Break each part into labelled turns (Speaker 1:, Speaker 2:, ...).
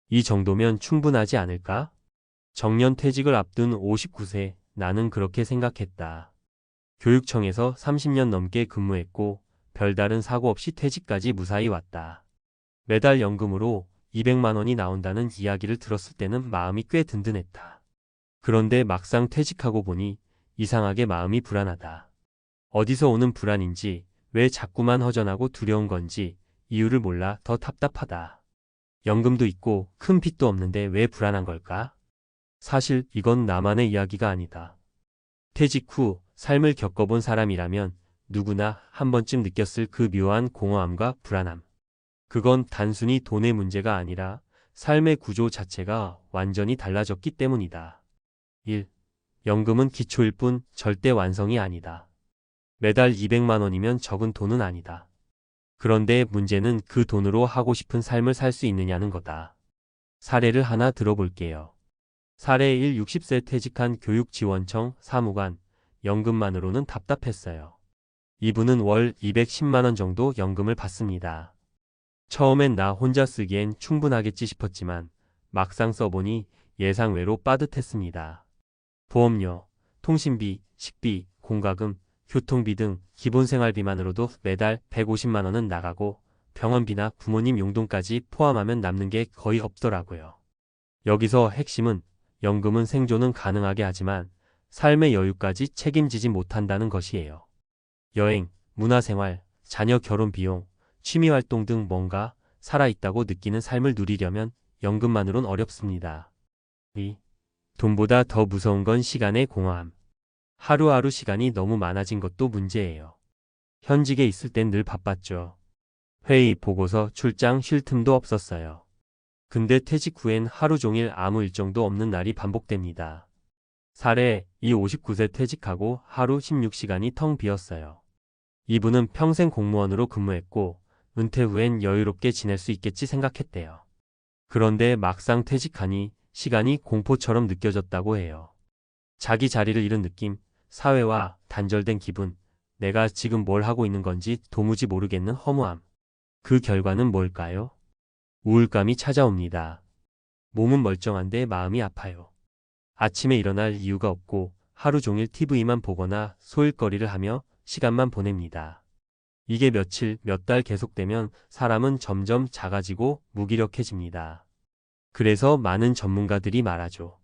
Speaker 1: 이 정도면 충분하지 않을까? 정년퇴직을 앞둔 59세, 나는 그렇게 생각했다. 교육청에서 30년 넘게 근무했고 별다른 사고 없이 퇴직까지 무사히 왔다. 매달 연금으로 200만 원이 나온다는 이야기를 들었을 때는 마음이 꽤 든든했다. 그런데 막상 퇴직하고 보니 이상하게 마음이 불안하다. 어디서 오는 불안인지, 왜 자꾸만 허전하고 두려운 건지 이유를 몰라 더 답답하다. 연금도 있고 큰 빚도 없는데 왜 불안한 걸까? 사실 이건 나만의 이야기가 아니다. 퇴직 후 삶을 겪어본 사람이라면 누구나 한 번쯤 느꼈을 그 묘한 공허함과 불안함. 그건 단순히 돈의 문제가 아니라 삶의 구조 자체가 완전히 달라졌기 때문이다. 1. 연금은 기초일 뿐 절대 완성이 아니다. 매달 200만 원이면 적은 돈은 아니다. 그런데 문제는 그 돈으로 하고 싶은 삶을 살 수 있느냐는 거다. 사례를 하나 들어볼게요. 사례 1. 60세 퇴직한 교육지원청 사무관, 연금만으로는 답답했어요. 이분은 월 210만 원 정도 연금을 받습니다. 처음엔 나 혼자 쓰기엔 충분하겠지 싶었지만 막상 써보니 예상외로 빠듯했습니다. 보험료, 통신비, 식비, 공과금, 교통비 등 기본 생활비만으로도 매달 150만 원은 나가고 병원비나 부모님 용돈까지 포함하면 남는 게 거의 없더라고요. 여기서 핵심은 연금은 생존은 가능하게 하지만 삶의 여유까지 책임지지 못한다는 것이에요. 여행, 문화생활, 자녀 결혼 비용, 취미활동 등 뭔가 살아있다고 느끼는 삶을 누리려면 연금만으론 어렵습니다. 2. 돈보다 더 무서운 건 시간의 공허함. 하루하루 시간이 너무 많아진 것도 문제예요. 현직에 있을 땐 늘 바빴죠. 회의, 보고서, 출장, 쉴 틈도 없었어요. 근데 퇴직 후엔 하루 종일 아무 일정도 없는 날이 반복됩니다. 사례, 이 59세 퇴직하고 하루 16시간이 텅 비었어요. 이분은 평생 공무원으로 근무했고 은퇴 후엔 여유롭게 지낼 수 있겠지 생각했대요. 그런데 막상 퇴직하니 시간이 공포처럼 느껴졌다고 해요. 자기 자리를 잃은 느낌, 사회와 단절된 기분, 내가 지금 뭘 하고 있는 건지 도무지 모르겠는 허무함. 그 결과는 뭘까요? 우울감이 찾아옵니다. 몸은 멀쩡한데 마음이 아파요. 아침에 일어날 이유가 없고 하루 종일 TV만 보거나 소일거리를 하며 시간만 보냅니다. 이게 며칠, 몇 달 계속되면 사람은 점점 작아지고 무기력해집니다. 그래서 많은 전문가들이 말하죠.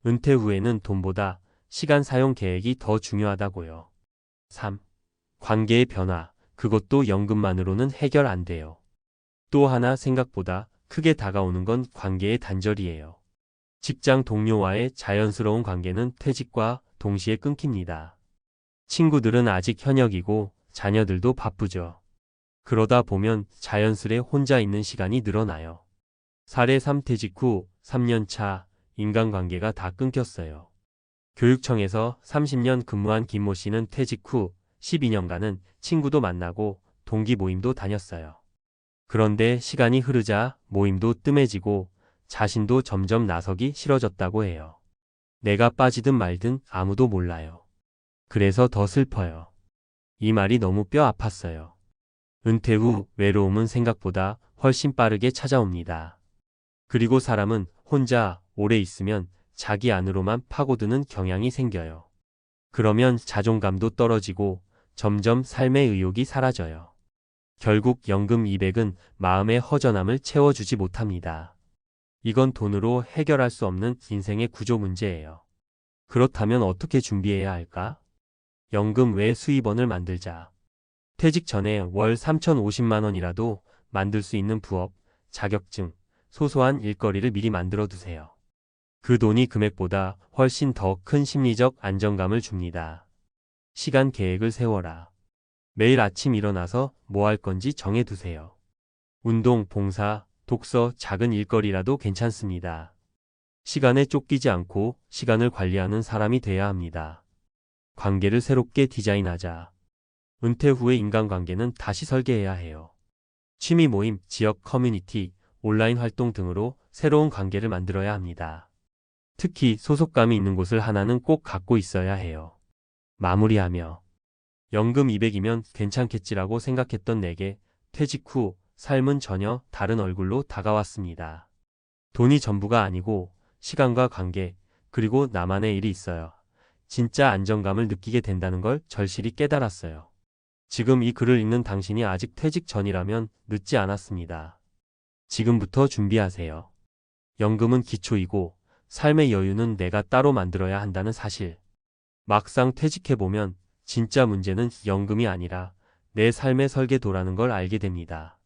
Speaker 1: 은퇴 후에는 돈보다 시간 사용 계획이 더 중요하다고요. 3. 관계의 변화. 그것도 연금만으로는 해결 안 돼요. 또 하나 생각보다 크게 다가오는 건 관계의 단절이에요. 직장 동료와의 자연스러운 관계는 퇴직과 동시에 끊깁니다. 친구들은 아직 현역이고 자녀들도 바쁘죠. 그러다 보면 자연스레 혼자 있는 시간이 늘어나요. 사례 3. 퇴직 후 3년 차 인간관계가 다 끊겼어요. 교육청에서 30년 근무한 김모 씨는 퇴직 후 12년간은 친구도 만나고 동기 모임도 다녔어요. 그런데 시간이 흐르자 모임도 뜸해지고 자신도 점점 나서기 싫어졌다고 해요. 내가 빠지든 말든 아무도 몰라요. 그래서 더 슬퍼요. 이 말이 너무 뼈 아팠어요. 은퇴 후 외로움은 생각보다 훨씬 빠르게 찾아옵니다. 그리고 사람은 혼자 오래 있으면 자기 안으로만 파고드는 경향이 생겨요. 그러면 자존감도 떨어지고 점점 삶의 의욕이 사라져요. 결국 연금 200은 마음의 허전함을 채워주지 못합니다. 이건 돈으로 해결할 수 없는 인생의 구조 문제예요. 그렇다면 어떻게 준비해야 할까? 연금 외 수입원을 만들자. 퇴직 전에 월 3,050만 원이라도 만들 수 있는 부업, 자격증, 소소한 일거리를 미리 만들어 두세요. 그 돈이 금액보다 훨씬 더 큰 심리적 안정감을 줍니다. 시간 계획을 세워라. 매일 아침 일어나서 뭐 할 건지 정해두세요. 운동, 봉사, 독서, 작은 일거리라도 괜찮습니다. 시간에 쫓기지 않고 시간을 관리하는 사람이 돼야 합니다. 관계를 새롭게 디자인하자. 은퇴 후의 인간관계는 다시 설계해야 해요. 취미 모임, 지역 커뮤니티, 온라인 활동 등으로 새로운 관계를 만들어야 합니다. 특히 소속감이 있는 곳을 하나는 꼭 갖고 있어야 해요. 마무리하며 연금 200이면 괜찮겠지라고 생각했던 내게 퇴직 후 삶은 전혀 다른 얼굴로 다가왔습니다. 돈이 전부가 아니고 시간과 관계, 그리고 나만의 일이 있어요. 진짜 안정감을 느끼게 된다는 걸 절실히 깨달았어요. 지금 이 글을 읽는 당신이 아직 퇴직 전이라면 늦지 않았습니다. 지금부터 준비하세요. 연금은 기초이고 삶의 여유는 내가 따로 만들어야 한다는 사실. 막상 퇴직해보면 진짜 문제는 연금이 아니라 내 삶의 설계도라는 걸 알게 됩니다.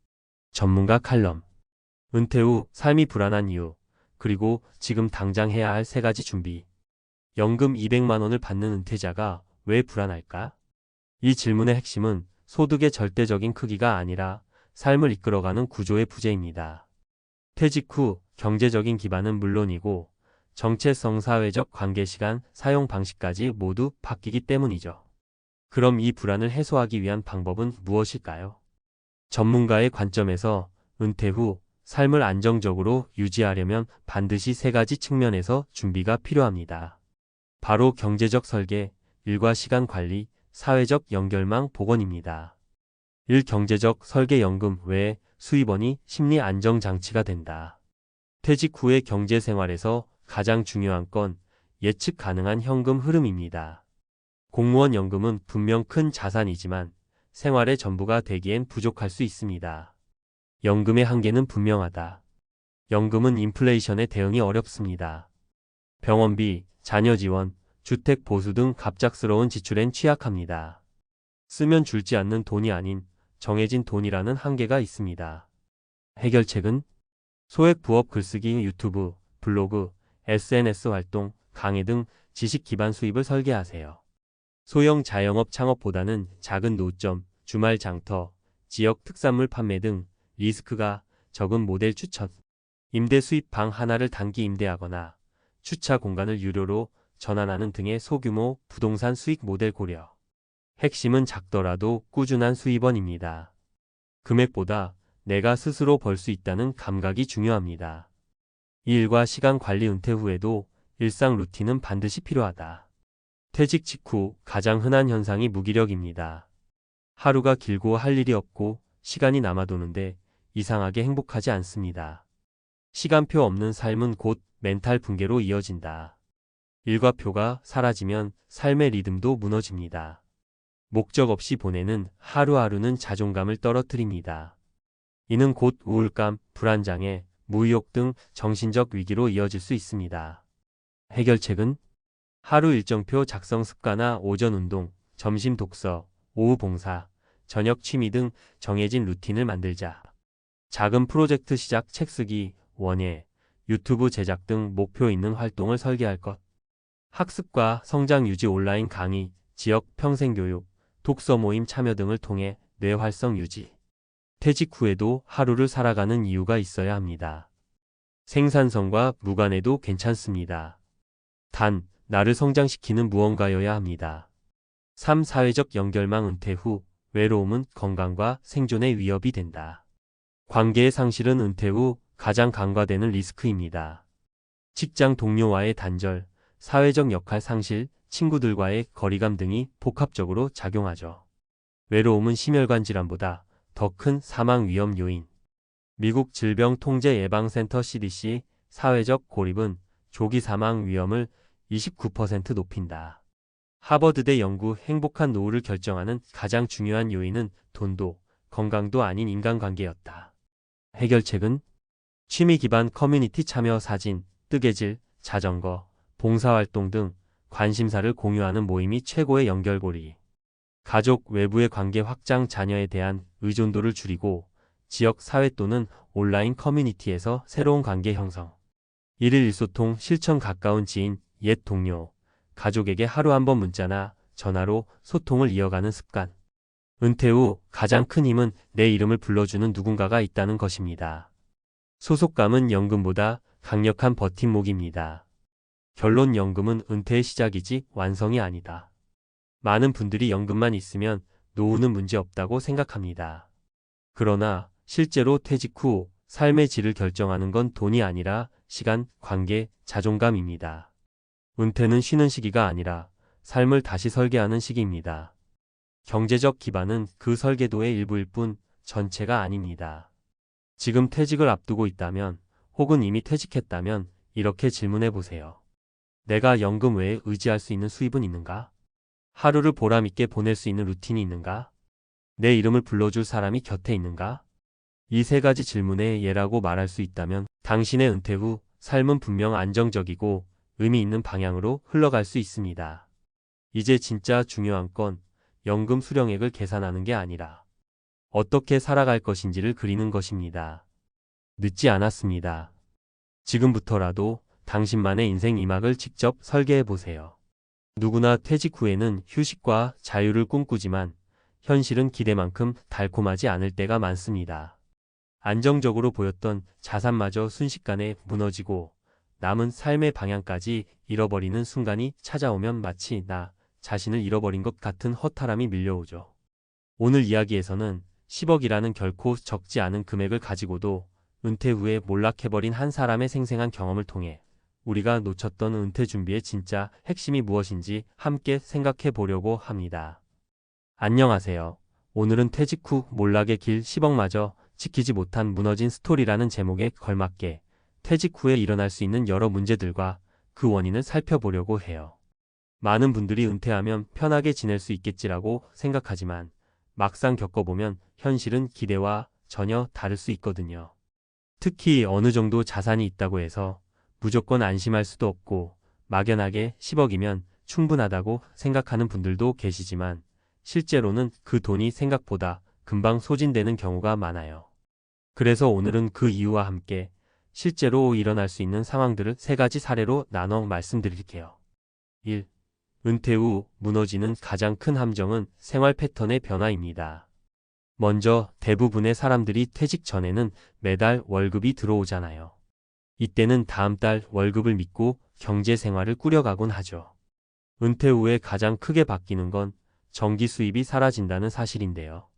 Speaker 1: 전문가 칼럼. 은퇴 후 삶이 불안한 이유, 그리고 지금 당장 해야 할 3가지 준비. 연금 200만 원을 받는 은퇴자가 왜 불안할까? 이 질문의 핵심은 소득의 절대적인 크기가 아니라 삶을 이끌어가는 구조의 부재입니다. 퇴직 후 경제적인 기반은 물론이고 정체성, 사회적 관계, 시간, 사용 방식까지 모두 바뀌기 때문이죠. 그럼 이 불안을 해소하기 위한 방법은 무엇일까요? 전문가의 관점에서 은퇴 후 삶을 안정적으로 유지하려면 반드시 3가지 측면에서 준비가 필요합니다. 바로 경제적 설계, 일과 시간 관리, 사회적 연결망 복원입니다. 1. 경제적 설계. 연금 외에 수입원이 심리 안정장치가 된다. 퇴직 후의 경제 생활에서 가장 중요한 건 예측 가능한 현금 흐름입니다. 공무원 연금은 분명 큰 자산이지만 생활의 전부가 되기엔 부족할 수 있습니다. 연금의 한계는 분명하다. 연금은 인플레이션에 대응이 어렵습니다. 병원비, 자녀 지원, 주택 보수 등 갑작스러운 지출엔 취약합니다. 쓰면 줄지 않는 돈이 아닌 정해진 돈이라는 한계가 있습니다. 해결책은 소액 부업, 글쓰기, 유튜브, 블로그, SNS 활동, 강의 등 지식 기반 수입을 설계하세요. 소형 자영업 창업보다는 작은 노점, 주말 장터, 지역 특산물 판매 등 리스크가 적은 모델 추천. 임대 수입. 방 하나를 단기 임대하거나 주차 공간을 유료로 전환하는 등의 소규모 부동산 수익 모델 고려. 핵심은 작더라도 꾸준한 수입원입니다. 금액보다 내가 스스로 벌 수 있다는 감각이 중요합니다. 일과 시간 관리. 은퇴 후에도 일상 루틴은 반드시 필요하다. 퇴직 직후 가장 흔한 현상이 무기력입니다. 하루가 길고 할 일이 없고 시간이 남아도는데 이상하게 행복하지 않습니다. 시간표 없는 삶은 곧 멘탈 붕괴로 이어진다. 일과표가 사라지면 삶의 리듬도 무너집니다. 목적 없이 보내는 하루하루는 자존감을 떨어뜨립니다. 이는 곧 우울감, 불안장애, 무의욕 등 정신적 위기로 이어질 수 있습니다. 해결책은 하루 일정표 작성 습관화. 오전 운동, 점심 독서, 오후 봉사, 저녁 취미 등 정해진 루틴을 만들자. 작은 프로젝트 시작. 책 쓰기, 원예, 유튜브 제작 등 목표 있는 활동을 설계할 것. 학습과 성장 유지. 온라인 강의, 지역 평생교육, 독서 모임 참여 등을 통해 뇌 활성 유지. 퇴직 후에도 하루를 살아가는 이유가 있어야 합니다. 생산성과 무관해도 괜찮습니다. 단, 나를 성장시키는 무언가여야 합니다. 3. 사회적 연결망. 은퇴 후 외로움은 건강과 생존의 위협이 된다. 관계의 상실은 은퇴 후 가장 간과되는 리스크입니다. 직장 동료와의 단절, 사회적 역할 상실, 친구들과의 거리감 등이 복합적으로 작용하죠. 외로움은 심혈관 질환보다 더 큰 사망 위험 요인. 미국 질병통제예방센터 CDC 사회적 고립은 조기 사망 위험을 29% 높인다. 하버드대 연구. 행복한 노후를 결정하는 가장 중요한 요인은 돈도 건강도 아닌 인간관계였다. 해결책은 취미 기반 커뮤니티 참여. 사진, 뜨개질, 자전거, 봉사활동 등 관심사를 공유하는 모임이 최고의 연결고리. 가족 외부의 관계 확장. 자녀에 대한 의존도를 줄이고 지역 사회 또는 온라인 커뮤니티에서 새로운 관계 형성. 일일 일소통. 실천. 가까운 지인, 옛 동료, 가족에게 하루 한 번 문자나 전화로 소통을 이어가는 습관. 은퇴 후 가장 큰 힘은 내 이름을 불러주는 누군가가 있다는 것입니다. 소속감은 연금보다 강력한 버팀목입니다. 결론. 연금은 은퇴의 시작이지 완성이 아니다. 많은 분들이 연금만 있으면 노후는 문제 없다고 생각합니다. 그러나 실제로 퇴직 후 삶의 질을 결정하는 건 돈이 아니라 시간, 관계, 자존감입니다. 은퇴는 쉬는 시기가 아니라 삶을 다시 설계하는 시기입니다. 경제적 기반은 그 설계도의 일부일 뿐 전체가 아닙니다. 지금 퇴직을 앞두고 있다면 혹은 이미 퇴직했다면 이렇게 질문해 보세요. 내가 연금 외에 의지할 수 있는 수입은 있는가? 하루를 보람있게 보낼 수 있는 루틴이 있는가? 내 이름을 불러줄 사람이 곁에 있는가? 이 세 가지 질문에 예라고 말할 수 있다면 당신의 은퇴 후 삶은 분명 안정적이고 의미 있는 방향으로 흘러갈 수 있습니다. 이제 진짜 중요한 건 연금 수령액을 계산하는 게 아니라 어떻게 살아갈 것인지를 그리는 것입니다. 늦지 않았습니다. 지금부터라도 당신만의 인생 이막을 직접 설계해 보세요. 누구나 퇴직 후에는 휴식과 자유를 꿈꾸지만 현실은 기대만큼 달콤하지 않을 때가 많습니다. 안정적으로 보였던 자산마저 순식간에 무너지고 남은 삶의 방향까지 잃어버리는 순간이 찾아오면 마치 나 자신을 잃어버린 것 같은 허탈함이 밀려오죠. 오늘 이야기에서는 10억이라는 결코 적지 않은 금액을 가지고도 은퇴 후에 몰락해버린 한 사람의 생생한 경험을 통해 우리가 놓쳤던 은퇴 준비의 진짜 핵심이 무엇인지 함께 생각해 보려고 합니다. 안녕하세요. 오늘은 퇴직 후 몰락의 길 10억마저 지키지 못한 무너진 스토리라는 제목에 걸맞게 퇴직 후에 일어날 수 있는 여러 문제들과 그 원인을 살펴보려고 해요. 많은 분들이 은퇴하면 편하게 지낼 수 있겠지라고 생각하지만 막상 겪어보면 현실은 기대와 전혀 다를 수 있거든요. 특히 어느 정도 자산이 있다고 해서 무조건 안심할 수도 없고 막연하게 10억이면 충분하다고 생각하는 분들도 계시지만 실제로는 그 돈이 생각보다 금방 소진되는 경우가 많아요. 그래서 오늘은 그 이유와 함께 실제로 일어날 수 있는 상황들을 세 가지 사례로 나눠 말씀드릴게요. 1. 은퇴 후 무너지는 가장 큰 함정은 생활 패턴의 변화입니다. 먼저 대부분의 사람들이 퇴직 전에는 매달 월급이 들어오잖아요. 이때는 다음 달 월급을 믿고 경제 생활을 꾸려가곤 하죠. 은퇴 후에 가장 크게 바뀌는 건 정기 수입이 사라진다는 사실인데요.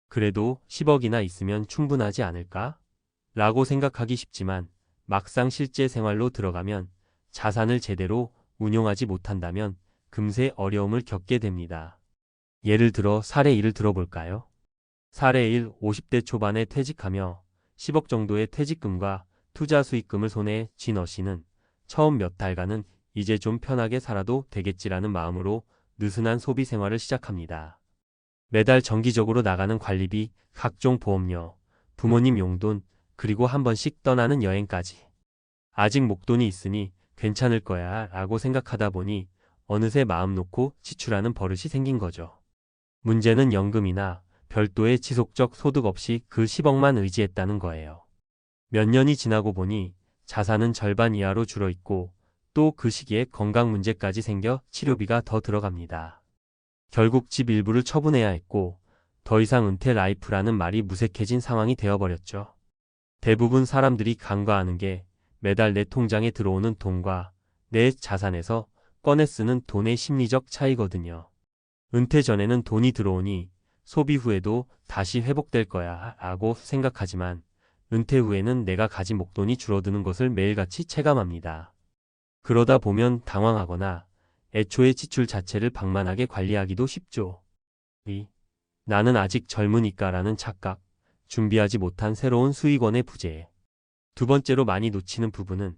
Speaker 1: 그래도 10억이나 있으면 충분하지 않을까? 라고 생각하기 쉽지만 막상 실제 생활로 들어가면 자산을 제대로 운용하지 못한다면 금세 어려움을 겪게 됩니다. 예를 들어 사례 1을 들어볼까요? 사례 1. 50대 초반에 퇴직하며 10억 정도의 퇴직금과 투자 수익금을 손에 쥔 어씨는 처음 몇 달간은 이제 좀 편하게 살아도 되겠지라는 마음으로 느슨한 소비 생활을 시작합니다. 매달 정기적으로 나가는 관리비, 각종 보험료, 부모님 용돈, 그리고 한 번씩 떠나는 여행까지. 아직 목돈이 있으니 괜찮을 거야 라고 생각하다 보니 어느새 마음 놓고 지출하는 버릇이 생긴 거죠. 문제는 연금이나 별도의 지속적 소득 없이 그 10억만 의지했다는 거예요. 몇 년이 지나고 보니 자산은 절반 이하로 줄어있고 또 그 시기에 건강 문제까지 생겨 치료비가 더 들어갑니다. 결국 집 일부를 처분해야 했고 더 이상 은퇴 라이프라는 말이 무색해진 상황이 되어버렸죠. 대부분 사람들이 간과하는 게 매달 내 통장에 들어오는 돈과 내 자산에서 꺼내 쓰는 돈의 심리적 차이거든요. 은퇴 전에는 돈이 들어오니 소비 후에도 다시 회복될 거야 라고 생각하지만 은퇴 후에는 내가 가진 목돈이 줄어드는 것을 매일같이 체감합니다. 그러다 보면 당황하거나 애초에 지출 자체를 방만하게 관리하기도 쉽죠. 2. 나는 아직 젊으니까라는 착각, 준비하지 못한 새로운 수익원의 부재. 두 번째로 많이 놓치는 부분은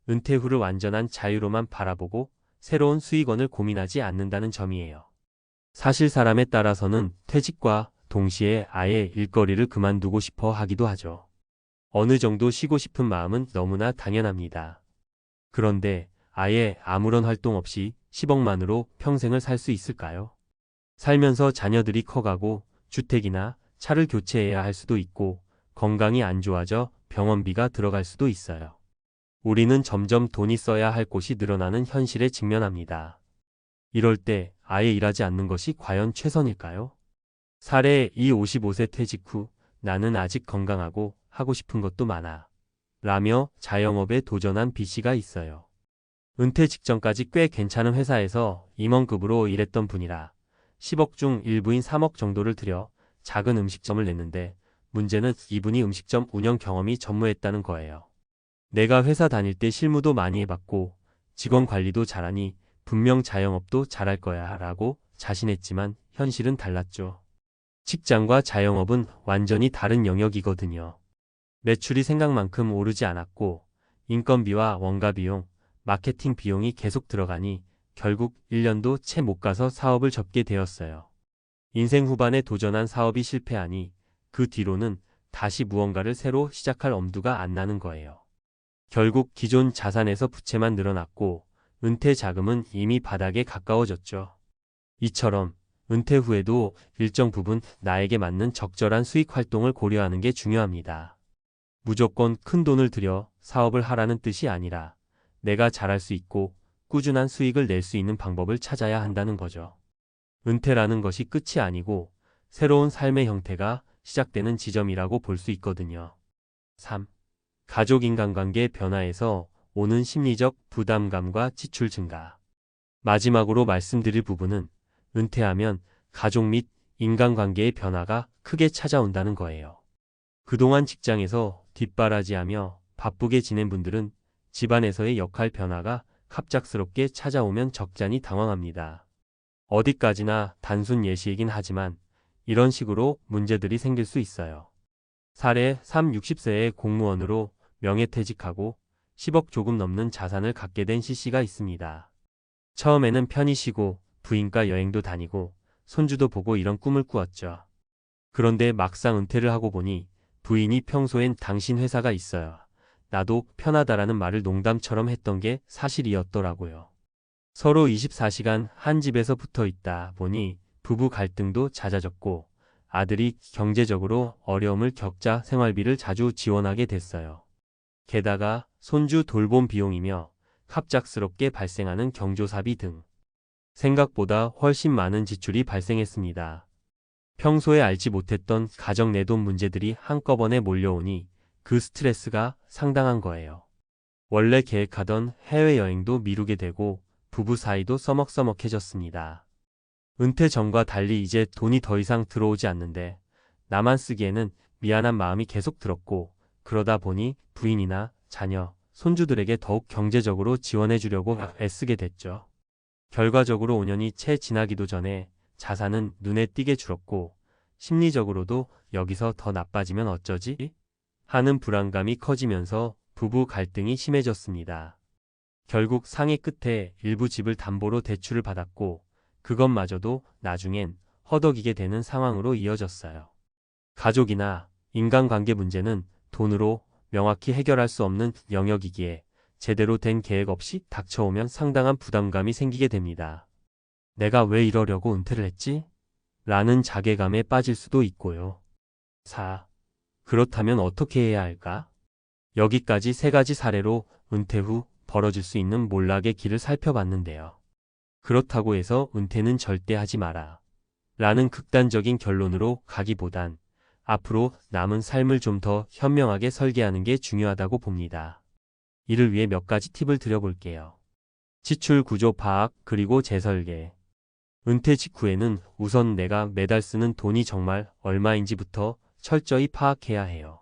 Speaker 1: 은퇴 후를 완전한 자유로만 바라보고 새로운 수익원을 고민하지 않는다는 점이에요. 사실 사람에 따라서는 퇴직과 동시에 아예 일거리를 그만두고 싶어 하기도 하죠. 어느 정도 쉬고 싶은 마음은 너무나 당연합니다. 그런데 아예 아무런 활동 없이 10억만으로 평생을 살 수 있을까요? 살면서 자녀들이 커가고 주택이나 차를 교체해야 할 수도 있고 건강이 안 좋아져 병원비가 들어갈 수도 있어요. 우리는 점점 돈이 써야 할 곳이 늘어나는 현실에 직면합니다. 이럴 때 아예 일하지 않는 것이 과연 최선일까요? 사례 2. 55세 퇴직 후 나는 아직 건강하고 하고 싶은 것도 많아 라며 자영업에 도전한 B씨가 있어요. 은퇴 직전까지 꽤 괜찮은 회사에서 임원급으로 일했던 분이라 10억 중 일부인 3억 정도를 들여 작은 음식점을 냈는데 문제는 이분이 음식점 운영 경험이 전무했다는 거예요. 내가 회사 다닐 때 실무도 많이 해봤고 직원 관리도 잘하니 분명 자영업도 잘할 거야 라고 자신했지만 현실은 달랐죠. 직장과 자영업은 완전히 다른 영역이거든요. 매출이 생각만큼 오르지 않았고 인건비와 원가 비용, 마케팅 비용이 계속 들어가니 결국 1년도 채 못 가서 사업을 접게 되었어요. 인생 후반에 도전한 사업이 실패하니 그 뒤로는 다시 무언가를 새로 시작할 엄두가 안 나는 거예요. 결국 기존 자산에서 부채만 늘어났고 은퇴 자금은 이미 바닥에 가까워졌죠. 이처럼 은퇴 후에도 일정 부분 나에게 맞는 적절한 수익 활동을 고려하는 게 중요합니다. 무조건 큰 돈을 들여 사업을 하라는 뜻이 아니라 내가 잘할 수 있고 꾸준한 수익을 낼 수 있는 방법을 찾아야 한다는 거죠. 은퇴라는 것이 끝이 아니고 새로운 삶의 형태가 시작되는 지점이라고 볼 수 있거든요. 3. 가족 인간관계 변화에서 오는 심리적 부담감과 지출 증가. 마지막으로 말씀드릴 부분은 은퇴하면 가족 및 인간관계의 변화가 크게 찾아온다는 거예요. 그동안 직장에서 뒷바라지하며 바쁘게 지낸 분들은 집안에서의 역할 변화가 갑작스럽게 찾아오면 적잖이 당황합니다. 어디까지나 단순 예시이긴 하지만 이런 식으로 문제들이 생길 수 있어요. 사례 60세의 공무원으로 명예퇴직하고 10억 조금 넘는 자산을 갖게 된 C씨가 있습니다. 처음에는 편히 쉬고 부인과 여행도 다니고 손주도 보고 이런 꿈을 꾸었죠. 그런데 막상 은퇴를 하고 보니 부인이 평소엔 당신 회사가 있어요. 나도 편하다라는 말을 농담처럼 했던 게 사실이었더라고요. 서로 24시간 한 집에서 붙어 있다 보니 부부 갈등도 잦아졌고 아들이 경제적으로 어려움을 겪자 생활비를 자주 지원하게 됐어요. 게다가 손주 돌봄 비용이며 갑작스럽게 발생하는 경조사비 등 생각보다 훨씬 많은 지출이 발생했습니다. 평소에 알지 못했던 가정 내돈 문제들이 한꺼번에 몰려오니 그 스트레스가 상당한 거예요. 원래 계획하던 해외여행도 미루게 되고 부부 사이도 서먹서먹해졌습니다. 은퇴 전과 달리 이제 돈이 더 이상 들어오지 않는데 나만 쓰기에는 미안한 마음이 계속 들었고 그러다 보니 부인이나 자녀, 손주들에게 더욱 경제적으로 지원해 주려고 애쓰게 됐죠. 결과적으로 5년이 채 지나기도 전에 자산은 눈에 띄게 줄었고 심리적으로도 여기서 더 나빠지면 어쩌지? 하는 불안감이 커지면서 부부 갈등이 심해졌습니다. 결국 상의 끝에 일부 집을 담보로 대출을 받았고 그것마저도 나중엔 허덕이게 되는 상황으로 이어졌어요. 가족이나 인간관계 문제는 돈으로 명확히 해결할 수 없는 영역이기에 제대로 된 계획 없이 닥쳐오면 상당한 부담감이 생기게 됩니다. 내가 왜 이러려고 은퇴를 했지? 라는 자괴감에 빠질 수도 있고요. 4. 그렇다면 어떻게 해야 할까? 여기까지 3가지 사례로 은퇴 후 벌어질 수 있는 몰락의 길을 살펴봤는데요. 그렇다고 해서 은퇴는 절대 하지 마라. 라는 극단적인 결론으로 가기보단 앞으로 남은 삶을 좀 더 현명하게 설계하는 게 중요하다고 봅니다. 이를 위해 몇 가지 팁을 드려볼게요. 지출 구조 파악 그리고 재설계. 은퇴 직후에는 우선 내가 매달 쓰는 돈이 정말 얼마인지부터 철저히 파악해야 해요.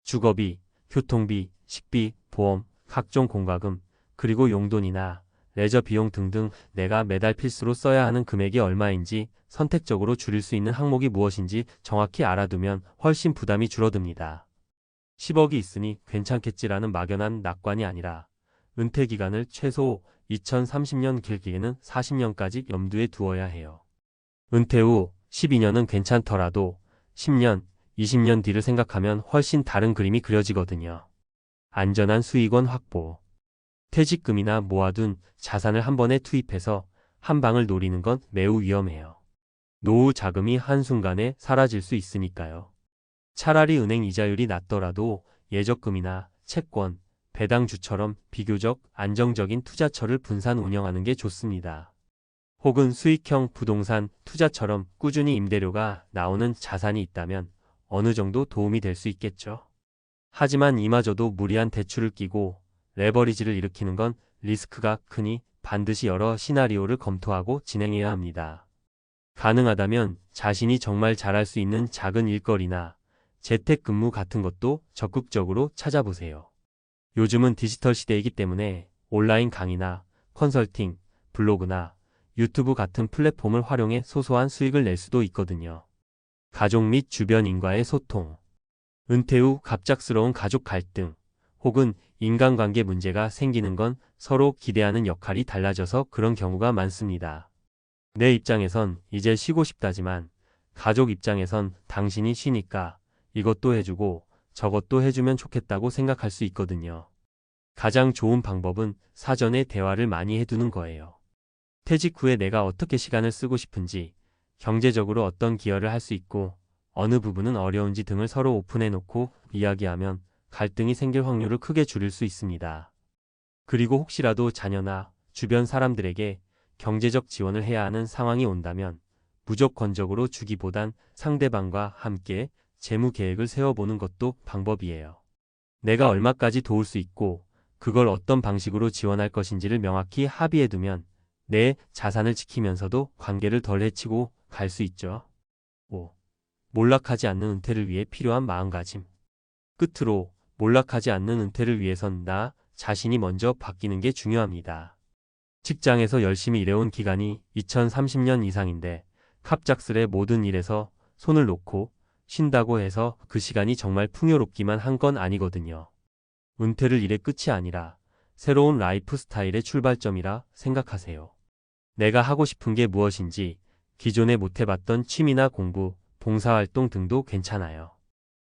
Speaker 1: 주거비, 교통비, 식비, 보험, 각종 공과금, 그리고 용돈이나 레저 비용 등등 내가 매달 필수로 써야 하는 금액이 얼마인지 선택적으로 줄일 수 있는 항목이 무엇인지 정확히 알아두면 훨씬 부담이 줄어듭니다. 10억이 있으니 괜찮겠지라는 막연한 낙관이 아니라 은퇴 기간을 최소 2030년 길게는 40년까지 염두에 두어야 해요. 은퇴 후 12년은 괜찮더라도 10년, 20년 뒤를 생각하면 훨씬 다른 그림이 그려지거든요. 안전한 수익원 확보. 퇴직금이나 모아둔 자산을 한 번에 투입해서 한 방을 노리는 건 매우 위험해요. 노후 자금이 한순간에 사라질 수 있으니까요. 차라리 은행 이자율이 낮더라도 예적금이나 채권, 배당주처럼 비교적 안정적인 투자처를 분산 운영하는 게 좋습니다. 혹은 수익형 부동산 투자처럼 꾸준히 임대료가 나오는 자산이 있다면 어느 정도 도움이 될 수 있겠죠. 하지만 이마저도 무리한 대출을 끼고 레버리지를 일으키는 건 리스크가 크니 반드시 여러 시나리오를 검토하고 진행해야 합니다. 가능하다면 자신이 정말 잘할 수 있는 작은 일거리나 재택근무 같은 것도 적극적으로 찾아보세요. 요즘은 디지털 시대이기 때문에 온라인 강의나 컨설팅, 블로그나 유튜브 같은 플랫폼을 활용해 소소한 수익을 낼 수도 있거든요. 가족 및 주변인과의 소통. 은퇴 후 갑작스러운 가족 갈등 혹은 인간관계 문제가 생기는 건 서로 기대하는 역할이 달라져서 그런 경우가 많습니다. 내 입장에선 이제 쉬고 싶다지만 가족 입장에선 당신이 쉬니까 이것도 해주고 저것도 해주면 좋겠다고 생각할 수 있거든요. 가장 좋은 방법은 사전에 대화를 많이 해두는 거예요. 퇴직 후에 내가 어떻게 시간을 쓰고 싶은지, 경제적으로 어떤 기여를 할 수 있고 어느 부분은 어려운지 등을 서로 오픈해 놓고 이야기하면 갈등이 생길 확률을 크게 줄일 수 있습니다. 그리고 혹시라도 자녀나 주변 사람들에게 경제적 지원을 해야 하는 상황이 온다면 무조건적으로 주기보단 상대방과 함께 재무 계획을 세워보는 것도 방법이에요. 내가 얼마까지 도울 수 있고 그걸 어떤 방식으로 지원할 것인지를 명확히 합의해두면 내 자산을 지키면서도 관계를 덜 해치고 갈 수 있죠. 5. 몰락하지 않는 은퇴를 위해 필요한 마음가짐. 끝으로 몰락하지 않는 은퇴를 위해선 나 자신이 먼저 바뀌는 게 중요합니다. 직장에서 열심히 일해온 기간이 2030년 이상인데 갑작스레 모든 일에서 손을 놓고 쉰다고 해서 그 시간이 정말 풍요롭기만 한 건 아니거든요. 은퇴를 일의 끝이 아니라 새로운 라이프 스타일의 출발점이라 생각하세요. 내가 하고 싶은 게 무엇인지 기존에 못 해봤던 취미나 공부, 봉사활동 등도 괜찮아요.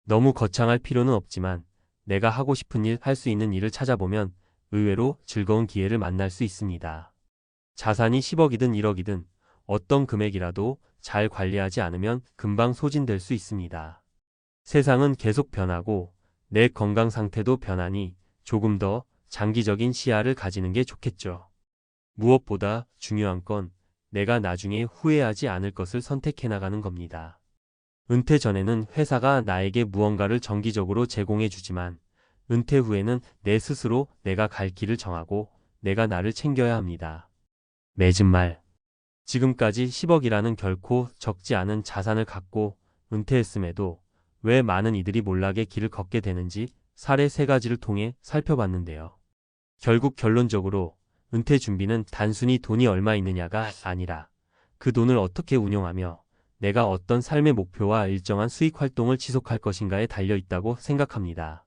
Speaker 1: 너무 거창할 필요는 없지만 내가 하고 싶은 일, 할 수 있는 일을 찾아보면 의외로 즐거운 기회를 만날 수 있습니다. 자산이 10억이든 1억이든 어떤 금액이라도 잘 관리하지 않으면 금방 소진될 수 있습니다. 세상은 계속 변하고 내 건강 상태도 변하니 조금 더 장기적인 시야를 가지는 게 좋겠죠. 무엇보다 중요한 건 내가 나중에 후회하지 않을 것을 선택해 나가는 겁니다. 은퇴 전에는 회사가 나에게 무언가를 정기적으로 제공해 주지만 은퇴 후에는 내 스스로 내가 갈 길을 정하고 내가 나를 챙겨야 합니다. 맺은 말. 지금까지 10억이라는 결코 적지 않은 자산을 갖고 은퇴했음에도 왜 많은 이들이 몰락의 길을 걷게 되는지 사례 3가지를 통해 살펴봤는데요. 결국 결론적으로 은퇴 준비는 단순히 돈이 얼마 있느냐가 아니라 그 돈을 어떻게 운용하며 내가 어떤 삶의 목표와 일정한 수익 활동을 지속할 것인가에 달려 있다고 생각합니다.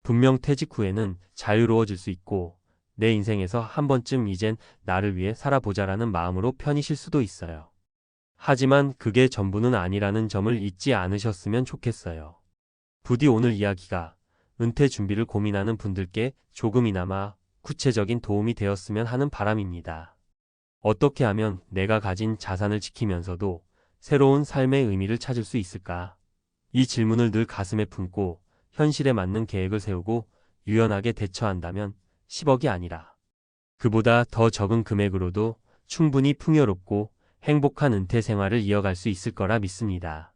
Speaker 1: 분명 퇴직 후에는 자유로워질 수 있고 내 인생에서 한 번쯤 이젠 나를 위해 살아보자라는 마음으로 편히 쉴 수도 있어요. 하지만 그게 전부는 아니라는 점을 잊지 않으셨으면 좋겠어요. 부디 오늘 이야기가 은퇴 준비를 고민하는 분들께 조금이나마 구체적인 도움이 되었으면 하는 바람입니다. 어떻게 하면 내가 가진 자산을 지키면서도 새로운 삶의 의미를 찾을 수 있을까? 이 질문을 늘 가슴에 품고 현실에 맞는 계획을 세우고 유연하게 대처한다면 10억이 아니라 그보다 더 적은 금액으로도 충분히 풍요롭고 행복한 은퇴 생활을 이어갈 수 있을 거라 믿습니다.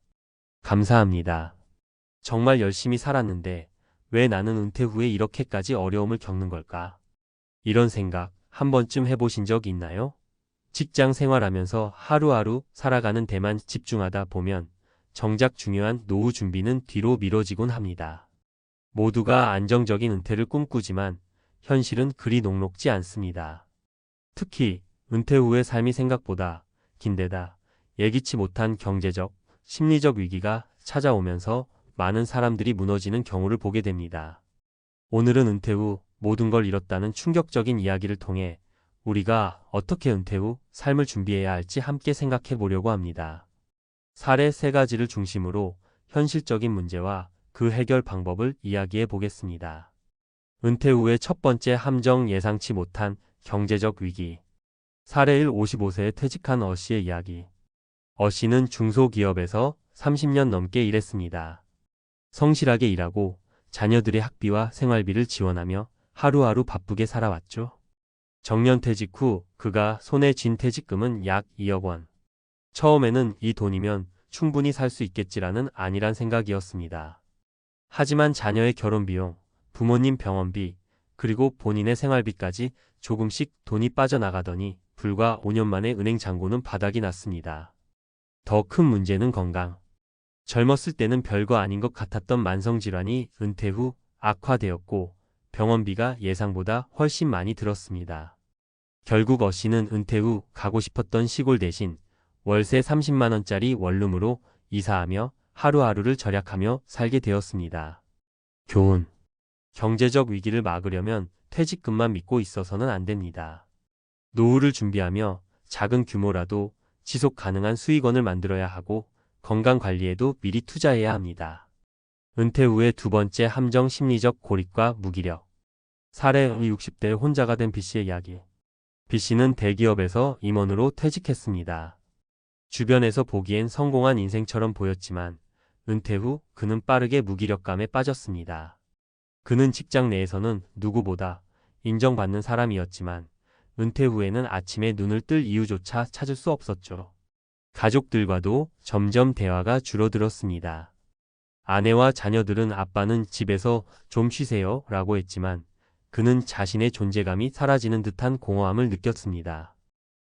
Speaker 1: 감사합니다. 정말 열심히 살았는데 왜 나는 은퇴 후에 이렇게까지 어려움을 겪는 걸까? 이런 생각 한 번쯤 해보신 적 있나요? 직장 생활하면서 하루하루 살아가는 데만 집중하다 보면 정작 중요한 노후 준비는 뒤로 미뤄지곤 합니다. 모두가 안정적인 은퇴를 꿈꾸지만 현실은 그리 녹록지 않습니다. 특히 은퇴 후의 삶이 생각보다 긴데다 예기치 못한 경제적, 심리적 위기가 찾아오면서 많은 사람들이 무너지는 경우를 보게 됩니다. 오늘은 은퇴 후 모든 걸 잃었다는 충격적인 이야기를 통해 우리가 어떻게 은퇴 후 삶을 준비해야 할지 함께 생각해 보려고 합니다. 사례 3가지를 중심으로 현실적인 문제와 그 해결 방법을 이야기해 보겠습니다. 은퇴 후의 첫 번째 함정, 예상치 못한 경제적 위기. 사례 1, 55세에 퇴직한 어 씨의 이야기. 어 씨는 중소기업에서 30년 넘게 일했습니다. 성실하게 일하고 자녀들의 학비와 생활비를 지원하며 하루하루 바쁘게 살아왔죠. 정년퇴직 후 그가 손에 쥔 퇴직금은 약 2억 원. 처음에는 이 돈이면 충분히 살 수 있겠지라는 안일한 생각이었습니다. 하지만 자녀의 결혼비용, 부모님 병원비, 그리고 본인의 생활비까지 조금씩 돈이 빠져나가더니 불과 5년 만에 은행 잔고는 바닥이 났습니다. 더 큰 문제는 건강. 젊었을 때는 별거 아닌 것 같았던 만성질환이 은퇴 후 악화되었고 병원비가 예상보다 훨씬 많이 들었습니다. 결국 어 씨는 은퇴 후 가고 싶었던 시골 대신 월세 30만 원짜리 원룸으로 이사하며 하루하루를 절약하며 살게 되었습니다. 교훈. 경제적 위기를 막으려면 퇴직금만 믿고 있어서는 안 됩니다. 노후를 준비하며 작은 규모라도 지속 가능한 수익원을 만들어야 하고 건강 관리에도 미리 투자해야 합니다. 은퇴 후의 두 번째 함정 심리적 고립과 무기력. 사례 60대 혼자가 된 B씨의 이야기. B씨는 대기업에서 임원으로 퇴직했습니다. 주변에서 보기엔 성공한 인생처럼 보였지만 은퇴 후 그는 빠르게 무기력감에 빠졌습니다. 그는 직장 내에서는 누구보다 인정받는 사람이었지만 은퇴 후에는 아침에 눈을 뜰 이유조차 찾을 수 없었죠. 가족들과도 점점 대화가 줄어들었습니다. 아내와 자녀들은 아빠는 집에서 좀 쉬세요 라고 했지만 그는 자신의 존재감이 사라지는 듯한 공허함을 느꼈습니다.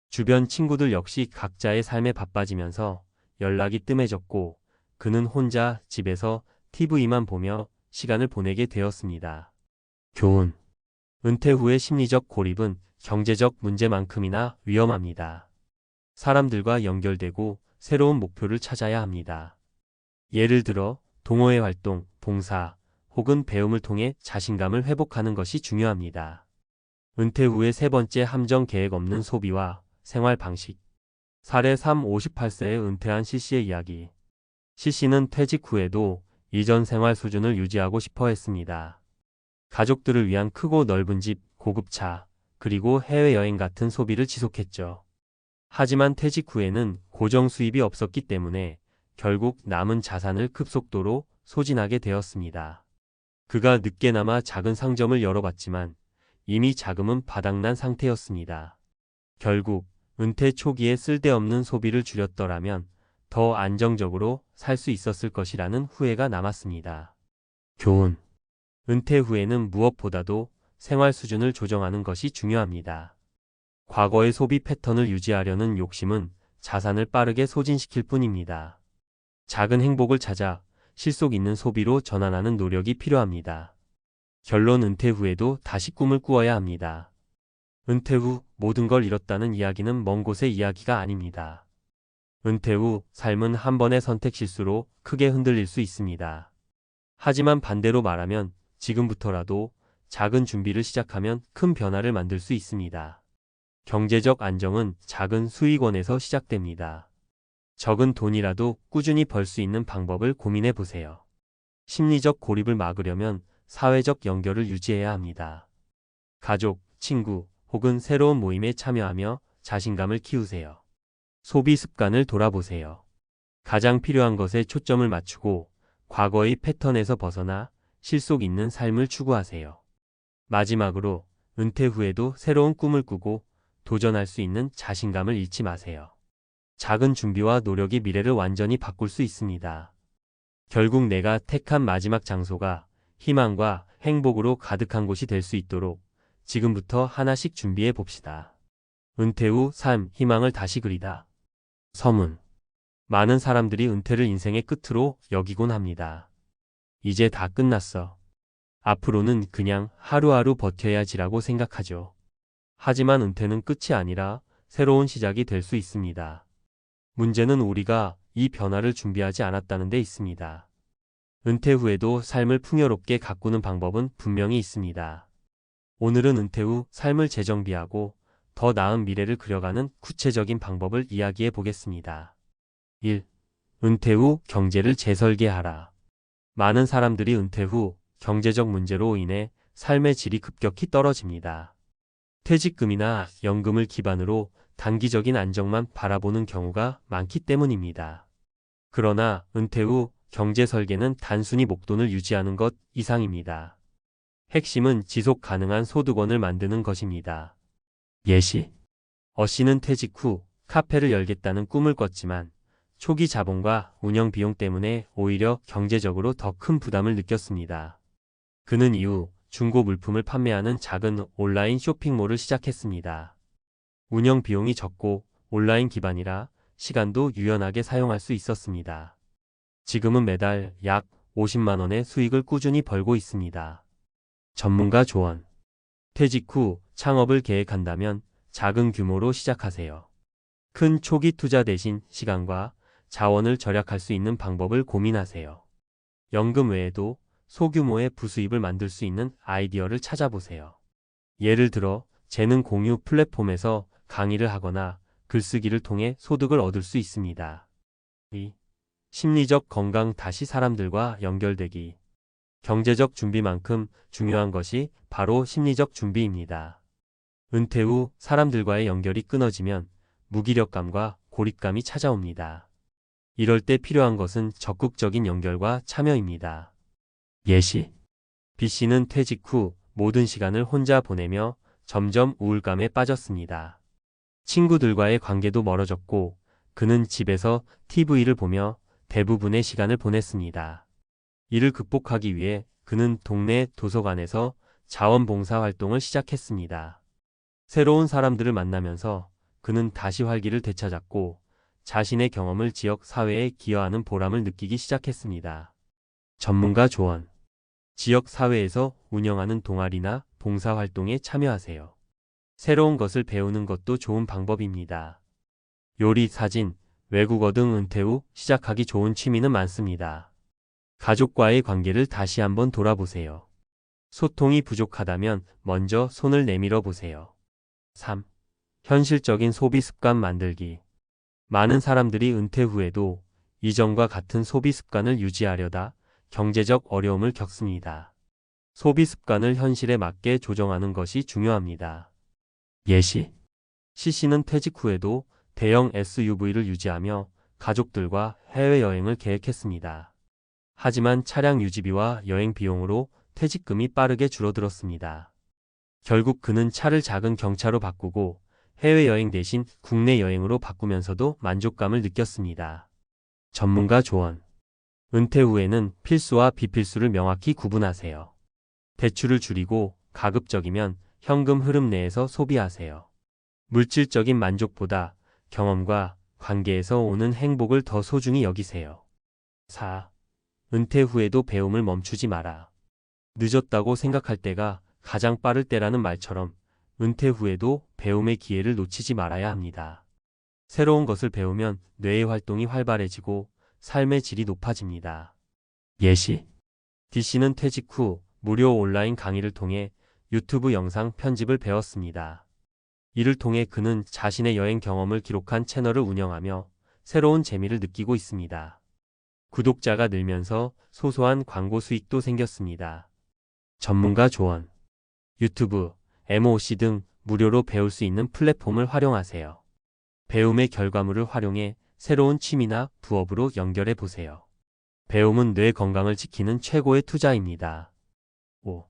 Speaker 1: 주변 친구들 역시 각자의 삶에 바빠지면서 연락이 뜸해졌고 그는 혼자 집에서 TV만 보며 시간을 보내게 되었습니다. 교훈. 은퇴 후의 심리적 고립은 경제적 문제만큼이나 위험합니다. 사람들과 연결되고 새로운 목표를 찾아야 합니다. 예를 들어 동호회 활동, 봉사 혹은 배움을 통해 자신감을 회복하는 것이 중요합니다. 은퇴 후의 세 번째 함정 계획 없는 소비와 생활 방식. 사례 58세에 은퇴한 C씨의 이야기. C씨는 퇴직 후에도 이전 생활 수준을 유지하고 싶어 했습니다. 가족들을 위한 크고 넓은 집, 고급차, 그리고 해외여행 같은 소비를 지속했죠. 하지만 퇴직 후에는 고정 수입이 없었기 때문에 결국 남은 자산을 급속도로 소진하게 되었습니다. 그가 늦게나마 작은 상점을 열어봤지만 이미 자금은 바닥난 상태였습니다. 결국 은퇴 초기에 쓸데없는 소비를 줄였더라면 더 안정적으로 살 수 있었을 것이라는 후회가 남았습니다. 교훈. 은퇴 후에는 무엇보다도 생활 수준을 조정하는 것이 중요합니다. 과거의 소비 패턴을 유지하려는 욕심은 자산을 빠르게 소진시킬 뿐입니다. 작은 행복을 찾아 실속 있는 소비로 전환하는 노력이 필요합니다. 결론. 은퇴 후에도 다시 꿈을 꾸어야 합니다. 은퇴 후 모든 걸 잃었다는 이야기는 먼 곳의 이야기가 아닙니다. 은퇴 후 삶은 한 번의 선택 실수로 크게 흔들릴 수 있습니다. 하지만 반대로 말하면 지금부터라도 작은 준비를 시작하면 큰 변화를 만들 수 있습니다. 경제적 안정은 작은 수익원에서 시작됩니다. 적은 돈이라도 꾸준히 벌 수 있는 방법을 고민해 보세요. 심리적 고립을 막으려면 사회적 연결을 유지해야 합니다. 가족, 친구 혹은 새로운 모임에 참여하며 자신감을 키우세요. 소비 습관을 돌아보세요. 가장 필요한 것에 초점을 맞추고 과거의 패턴에서 벗어나 실속 있는 삶을 추구하세요. 마지막으로 은퇴 후에도 새로운 꿈을 꾸고 도전할 수 있는 자신감을 잃지 마세요. 작은 준비와 노력이 미래를 완전히 바꿀 수 있습니다. 결국 내가 택한 마지막 장소가 희망과 행복으로 가득한 곳이 될 수 있도록 지금부터 하나씩 준비해 봅시다. 은퇴 후 삶, 희망을 다시 그리다. 서문. 많은 사람들이 은퇴를 인생의 끝으로 여기곤 합니다. 이제 다 끝났어. 앞으로는 그냥 하루하루 버텨야지라고 생각하죠. 하지만 은퇴는 끝이 아니라 새로운 시작이 될 수 있습니다. 문제는 우리가 이 변화를 준비하지 않았다는 데 있습니다. 은퇴 후에도 삶을 풍요롭게 가꾸는 방법은 분명히 있습니다. 오늘은 은퇴 후 삶을 재정비하고 더 나은 미래를 그려가는 구체적인 방법을 이야기해 보겠습니다. 1. 은퇴 후 경제를 재설계하라. 많은 사람들이 은퇴 후 경제적 문제로 인해 삶의 질이 급격히 떨어집니다. 퇴직금이나 연금을 기반으로 단기적인 안정만 바라보는 경우가 많기 때문입니다. 그러나 은퇴 후 경제 설계는 단순히 목돈을 유지하는 것 이상입니다. 핵심은 지속 가능한 소득원을 만드는 것입니다. 예시. 어씨는 퇴직 후 카페를 열겠다는 꿈을 꿨지만 초기 자본과 운영 비용 때문에 오히려 경제적으로 더 큰 부담을 느꼈습니다. 그는 이후 중고 물품을 판매하는 작은 온라인 쇼핑몰을 시작했습니다. 운영 비용이 적고 온라인 기반이라 시간도 유연하게 사용할 수 있었습니다. 지금은 매달 약 50만 원의 수익을 꾸준히 벌고 있습니다. 전문가 조언. 퇴직 후 창업을 계획한다면 작은 규모로 시작하세요. 큰 초기 투자 대신 시간과 자원을 절약할 수 있는 방법을 고민하세요. 연금 외에도 소규모의 부수입을 만들 수 있는 아이디어를 찾아보세요. 예를 들어 재능 공유 플랫폼에서 강의를 하거나 글쓰기를 통해 소득을 얻을 수 있습니다. 2. 심리적 건강 다시 사람들과 연결되기. 경제적 준비만큼 중요한 것이 바로 심리적 준비입니다. 은퇴 후 사람들과의 연결이 끊어지면 무기력감과 고립감이 찾아옵니다. 이럴 때 필요한 것은 적극적인 연결과 참여입니다. 예시. B씨는 퇴직 후 모든 시간을 혼자 보내며 점점 우울감에 빠졌습니다. 친구들과의 관계도 멀어졌고 그는 집에서 TV를 보며 대부분의 시간을 보냈습니다. 이를 극복하기 위해 그는 동네 도서관에서 자원봉사 활동을 시작했습니다. 새로운 사람들을 만나면서 그는 다시 활기를 되찾았고 자신의 경험을 지역 사회에 기여하는 보람을 느끼기 시작했습니다. 전문가 조언. 지역 사회에서 운영하는 동아리나 봉사활동에 참여하세요. 새로운 것을 배우는 것도 좋은 방법입니다. 요리, 사진, 외국어 등 은퇴 후 시작하기 좋은 취미는 많습니다. 가족과의 관계를 다시 한번 돌아보세요. 소통이 부족하다면 먼저 손을 내밀어 보세요. 3. 현실적인 소비 습관 만들기. 많은 사람들이 은퇴 후에도 이전과 같은 소비 습관을 유지하려다 경제적 어려움을 겪습니다. 소비 습관을 현실에 맞게 조정하는 것이 중요합니다. 예시. C씨는 퇴직 후에도 대형 SUV를 유지하며 가족들과 해외여행을 계획했습니다. 하지만 차량 유지비와 여행 비용으로 퇴직금이 빠르게 줄어들었습니다. 결국 그는 차를 작은 경차로 바꾸고 해외여행 대신 국내 여행으로 바꾸면서도 만족감을 느꼈습니다. 전문가 조언. 은퇴 후에는 필수와 비필수를 명확히 구분하세요. 대출을 줄이고 가급적이면 현금 흐름 내에서 소비하세요. 물질적인 만족보다 경험과 관계에서 오는 행복을 더 소중히 여기세요. 4. 은퇴 후에도 배움을 멈추지 마라. 늦었다고 생각할 때가 가장 빠를 때라는 말처럼 은퇴 후에도 배움의 기회를 놓치지 말아야 합니다. 새로운 것을 배우면 뇌의 활동이 활발해지고 삶의 질이 높아집니다. 예시. D씨는 퇴직 후 무료 온라인 강의를 통해 유튜브 영상 편집을 배웠습니다. 이를 통해 그는 자신의 여행 경험을 기록한 채널을 운영하며 새로운 재미를 느끼고 있습니다. 구독자가 늘면서 소소한 광고 수익도 생겼습니다. 전문가 조언. 유튜브, MOOC 등 무료로 배울 수 있는 플랫폼을 활용하세요. 배움의 결과물을 활용해 새로운 취미나 부업으로 연결해 보세요. 배움은 뇌 건강을 지키는 최고의 투자입니다. 5.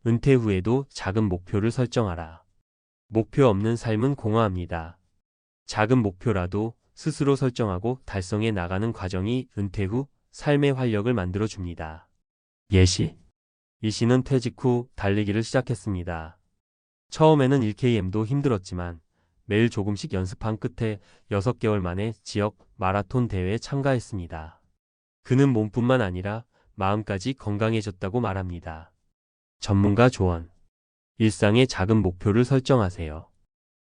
Speaker 1: 은퇴 후에도 작은 목표를 설정하라. 목표 없는 삶은 공허합니다. 작은 목표라도 스스로 설정하고 달성해 나가는 과정이 은퇴 후 삶의 활력을 만들어줍니다. 예시. E씨는 퇴직 후 달리기를 시작했습니다. 처음에는 1km도 힘들었지만 매일 조금씩 연습한 끝에 6개월 만에 지역 마라톤 대회에 참가했습니다. 그는 몸뿐만 아니라 마음까지 건강해졌다고 말합니다. 전문가 조언. 일상의 작은 목표를 설정하세요.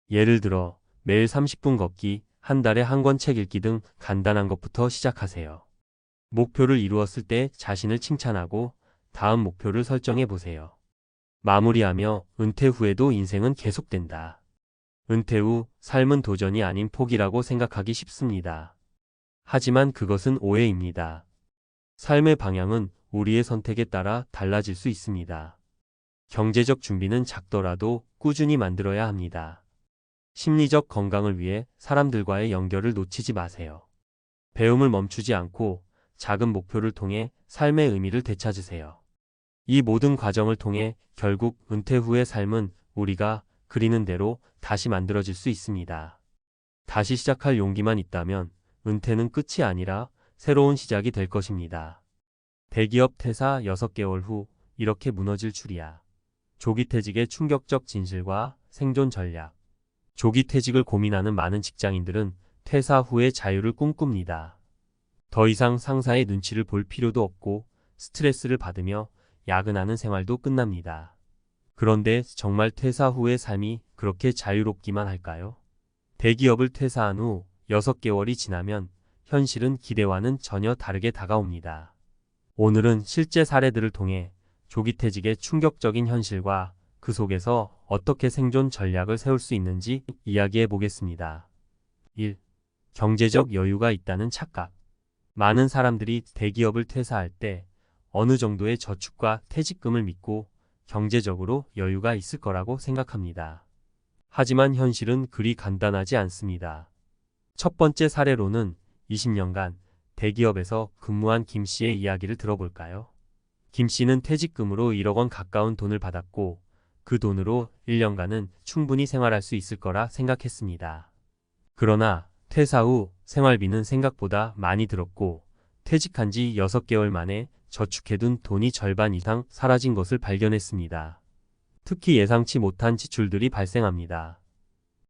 Speaker 1: 예를 들어 매일 30분 걷기, 한 달에 한 권 책 읽기 등 간단한 것부터 시작하세요. 목표를 이루었을 때 자신을 칭찬하고 다음 목표를 설정해 보세요. 마무리하며 은퇴 후에도 인생은 계속된다. 은퇴 후 삶은 도전이 아닌 포기라고 생각하기 쉽습니다. 하지만 그것은 오해입니다. 삶의 방향은 우리의 선택에 따라 달라질 수 있습니다. 경제적 준비는 작더라도 꾸준히 만들어야 합니다. 심리적 건강을 위해 사람들과의 연결을 놓치지 마세요. 배움을 멈추지 않고 작은 목표를 통해 삶의 의미를 되찾으세요. 이 모든 과정을 통해 결국 은퇴 후의 삶은 우리가 그리는 대로 다시 만들어질 수 있습니다. 다시 시작할 용기만 있다면 은퇴는 끝이 아니라 새로운 시작이 될 것입니다. 대기업 퇴사 6개월 후 이렇게 무너질 줄이야. 조기 퇴직의 충격적 진실과 생존 전략. 조기 퇴직을 고민하는 많은 직장인들은 퇴사 후의 자유를 꿈꿉니다. 더 이상 상사의 눈치를 볼 필요도 없고 스트레스를 받으며 야근하는 생활도 끝납니다. 그런데 정말 퇴사 후의 삶이 그렇게 자유롭기만 할까요? 대기업을 퇴사한 후 6개월이 지나면 현실은 기대와는 전혀 다르게 다가옵니다. 오늘은 실제 사례들을 통해 조기퇴직의 충격적인 현실과 그 속에서 어떻게 생존 전략을 세울 수 있는지 이야기해 보겠습니다. 1. 경제적 여유가 있다는 착각. 많은 사람들이 대기업을 퇴사할 때 어느 정도의 저축과 퇴직금을 믿고 경제적으로 여유가 있을 거라고 생각합니다. 하지만 현실은 그리 간단하지 않습니다. 첫 번째 사례로는 20년간 대기업에서 근무한 김 씨의 이야기를 들어볼까요? 김 씨는 퇴직금으로 1억 원 가까운 돈을 받았고 그 돈으로 1년간은 충분히 생활할 수 있을 거라 생각했습니다. 그러나 퇴사 후 생활비는 생각보다 많이 들었고 퇴직한 지 6개월 만에 저축해둔 돈이 절반 이상 사라진 것을 발견했습니다. 특히 예상치 못한 지출들이 발생합니다.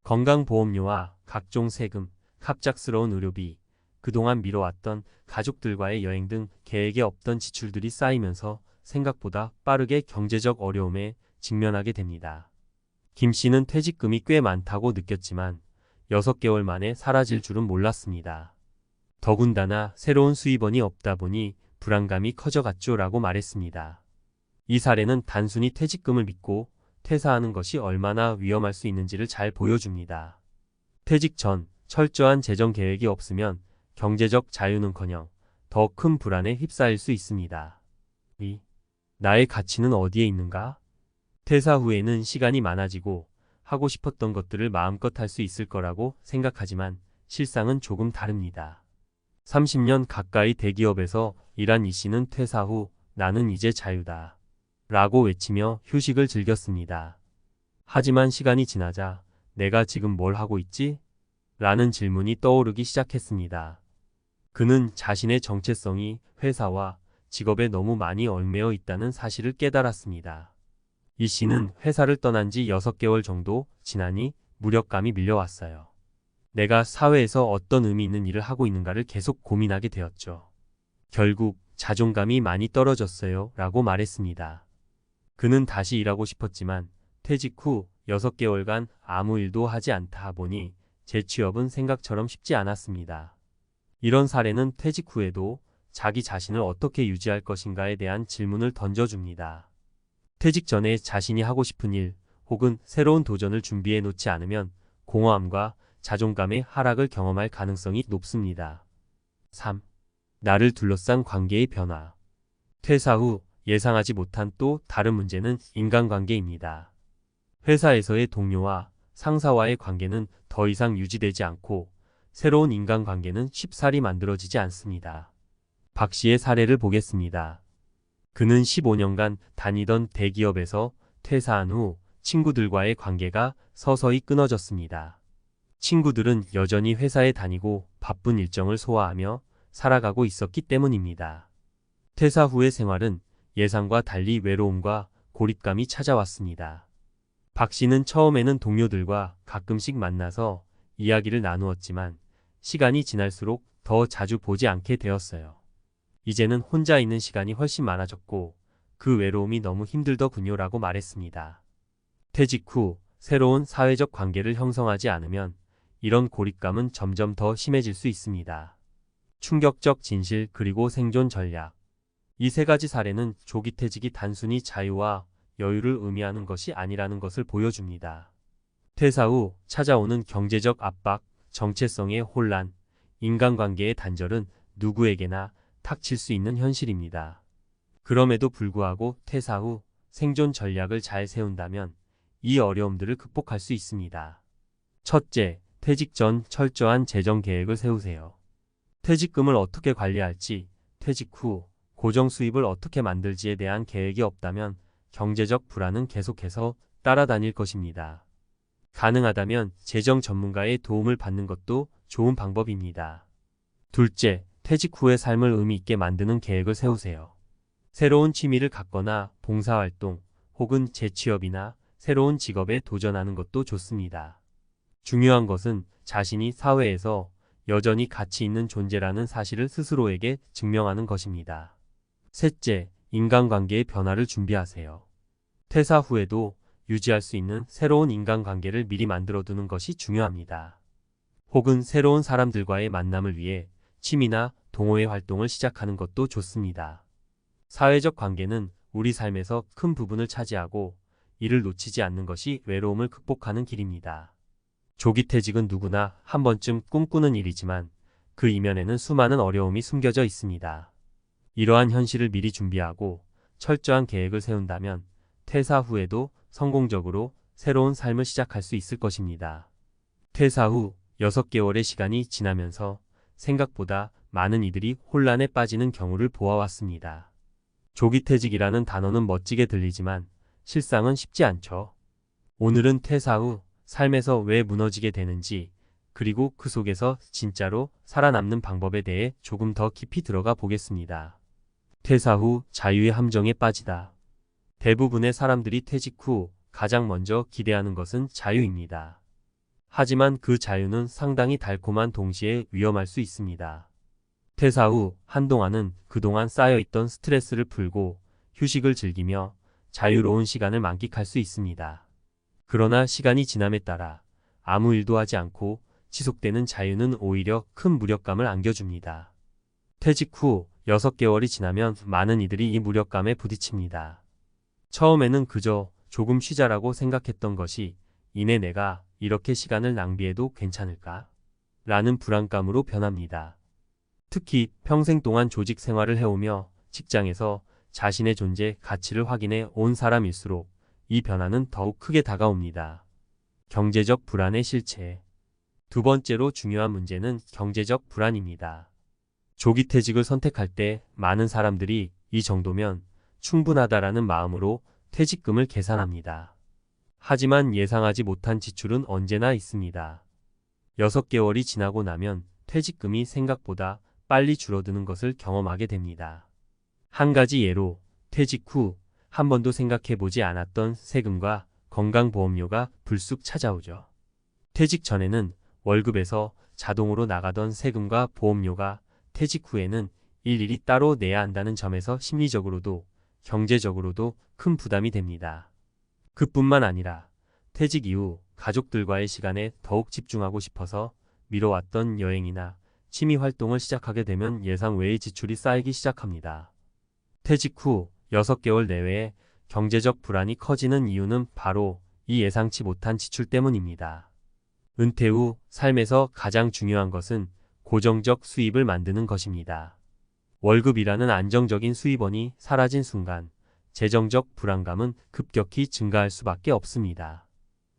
Speaker 1: 건강보험료와 각종 세금, 갑작스러운 의료비, 그동안 미뤄왔던 가족들과의 여행 등 계획에 없던 지출들이 쌓이면서 생각보다 빠르게 경제적 어려움에 직면하게 됩니다. 김 씨는 퇴직금이 꽤 많다고 느꼈지만 6개월 만에 사라질 줄은 몰랐습니다. 더군다나 새로운 수입원이 없다 보니 불안감이 커져갔죠 라고 말했습니다. 이 사례는 단순히 퇴직금을 믿고 퇴사하는 것이 얼마나 위험할 수 있는지를 잘 보여줍니다. 퇴직 전 철저한 재정 계획이 없으면 경제적 자유는커녕 더 큰 불안에 휩싸일 수 있습니다. 2. 나의 가치는 어디에 있는가? 퇴사 후에는 시간이 많아지고 하고 싶었던 것들을 마음껏 할 수 있을 거라고 생각하지만 실상은 조금 다릅니다. 30년 가까이 대기업에서 일한 이 씨는 퇴사 후 나는 이제 자유다 라고 외치며 휴식을 즐겼습니다. 하지만 시간이 지나자 내가 지금 뭘 하고 있지? 라는 질문이 떠오르기 시작했습니다. 그는 자신의 정체성이 회사와 직업에 너무 많이 얽매여 있다는 사실을 깨달았습니다. 이 씨는 회사를 떠난 지 6개월 정도 지나니 무력감이 밀려왔어요. 내가 사회에서 어떤 의미 있는 일을 하고 있는가를 계속 고민하게 되었죠. 결국 자존감이 많이 떨어졌어요 라고 말했습니다. 그는 다시 일하고 싶었지만 퇴직 후 6개월간 아무 일도 하지 않다 보니 재취업은 생각처럼 쉽지 않았습니다. 이런 사례는 퇴직 후에도 자기 자신을 어떻게 유지할 것인가에 대한 질문을 던져줍니다. 퇴직 전에 자신이 하고 싶은 일 혹은 새로운 도전을 준비해 놓지 않으면 공허함과 자존감의 하락을 경험할 가능성이 높습니다. 3. 나를 둘러싼 관계의 변화. 퇴사 후 예상하지 못한 또 다른 문제는 인간관계입니다. 회사에서의 동료와 상사와의 관계는 더 이상 유지되지 않고 새로운 인간관계는 쉽사리 만들어지지 않습니다. 박 씨의 사례를 보겠습니다. 그는 15년간 다니던 대기업에서 퇴사한 후 친구들과의 관계가 서서히 끊어졌습니다. 친구들은 여전히 회사에 다니고 바쁜 일정을 소화하며 살아가고 있었기 때문입니다. 퇴사 후의 생활은 예상과 달리 외로움과 고립감이 찾아왔습니다. 박 씨는 처음에는 동료들과 가끔씩 만나서 이야기를 나누었지만 시간이 지날수록 더 자주 보지 않게 되었어요. 이제는 혼자 있는 시간이 훨씬 많아졌고 그 외로움이 너무 힘들더군요 라고 말했습니다. 퇴직 후 새로운 사회적 관계를 형성하지 않으면 이런 고립감은 점점 더 심해질 수 있습니다. 충격적 진실 그리고 생존 전략. 이 세 가지 사례는 조기 퇴직이 단순히 자유와 여유를 의미하는 것이 아니라는 것을 보여줍니다. 퇴사 후 찾아오는 경제적 압박, 정체성의 혼란, 인간관계의 단절은 누구에게나 닥칠 수 있는 현실입니다. 그럼에도 불구하고 퇴사 후 생존 전략을 잘 세운다면 이 어려움들을 극복할 수 있습니다. 첫째, 퇴직 전 철저한 재정 계획을 세우세요. 퇴직금을 어떻게 관리할지, 퇴직 후 고정 수입을 어떻게 만들지에 대한 계획이 없다면 경제적 불안은 계속해서 따라다닐 것입니다. 가능하다면 재정 전문가의 도움을 받는 것도 좋은 방법입니다. 둘째, 퇴직 후의 삶을 의미 있게 만드는 계획을 세우세요. 새로운 취미를 갖거나 봉사활동 혹은 재취업이나 새로운 직업에 도전하는 것도 좋습니다. 중요한 것은 자신이 사회에서 여전히 가치 있는 존재라는 사실을 스스로에게 증명하는 것입니다. 셋째, 인간관계의 변화를 준비하세요. 퇴사 후에도 유지할 수 있는 새로운 인간관계를 미리 만들어두는 것이 중요합니다. 혹은 새로운 사람들과의 만남을 위해 취미나 동호회 활동을 시작하는 것도 좋습니다. 사회적 관계는 우리 삶에서 큰 부분을 차지하고 이를 놓치지 않는 것이 외로움을 극복하는 길입니다. 조기 퇴직은 누구나 한 번쯤 꿈꾸는 일이지만 그 이면에는 수많은 어려움이 숨겨져 있습니다. 이러한 현실을 미리 준비하고 철저한 계획을 세운다면 퇴사 후에도 성공적으로 새로운 삶을 시작할 수 있을 것입니다. 퇴사 후 6개월의 시간이 지나면서 생각보다 많은 이들이 혼란에 빠지는 경우를 보아왔습니다. 조기 퇴직이라는 단어는 멋지게 들리지만 실상은 쉽지 않죠. 오늘은 퇴사 후 삶에서 왜 무너지게 되는지, 그리고 그 속에서 진짜로 살아남는 방법에 대해 조금 더 깊이 들어가 보겠습니다. 퇴사 후 자유의 함정에 빠지다. 대부분의 사람들이 퇴직 후 가장 먼저 기대하는 것은 자유입니다. 하지만 그 자유는 상당히 달콤한 동시에 위험할 수 있습니다. 퇴사 후 한동안은 그동안 쌓여있던 스트레스를 풀고 휴식을 즐기며 자유로운 시간을 만끽할 수 있습니다. 그러나 시간이 지남에 따라 아무 일도 하지 않고 지속되는 자유는 오히려 큰 무력감을 안겨줍니다. 퇴직 후 6개월이 지나면 많은 이들이 이 무력감에 부딪힙니다. 처음에는 그저 조금 쉬자라고 생각했던 것이 이내 내가 이렇게 시간을 낭비해도 괜찮을까? 라는 불안감으로 변합니다. 특히 평생 동안 조직 생활을 해오며 직장에서 자신의 존재, 가치를 확인해 온 사람일수록 이 변화는 더욱 크게 다가옵니다. 경제적 불안의 실체. 두 번째로 중요한 문제는 경제적 불안입니다. 조기 퇴직을 선택할 때 많은 사람들이 이 정도면 충분하다라는 마음으로 퇴직금을 계산합니다. 하지만 예상하지 못한 지출은 언제나 있습니다. 6개월이 지나고 나면 퇴직금이 생각보다 빨리 줄어드는 것을 경험하게 됩니다. 한 가지 예로 퇴직 후 한 번도 생각해보지 않았던 세금과 건강보험료가 불쑥 찾아오죠. 퇴직 전에는 월급에서 자동으로 나가던 세금과 보험료가 퇴직 후에는 일일이 따로 내야 한다는 점에서 심리적으로도 경제적으로도 큰 부담이 됩니다. 그뿐만 아니라 퇴직 이후 가족들과의 시간에 더욱 집중하고 싶어서 미뤄왔던 여행이나 취미 활동을 시작하게 되면 예상 외의 지출이 쌓이기 시작합니다. 퇴직 후 6개월 내외에 경제적 불안이 커지는 이유는 바로 이 예상치 못한 지출 때문입니다. 은퇴 후 삶에서 가장 중요한 것은 고정적 수입을 만드는 것입니다. 월급이라는 안정적인 수입원이 사라진 순간 재정적 불안감은 급격히 증가할 수밖에 없습니다.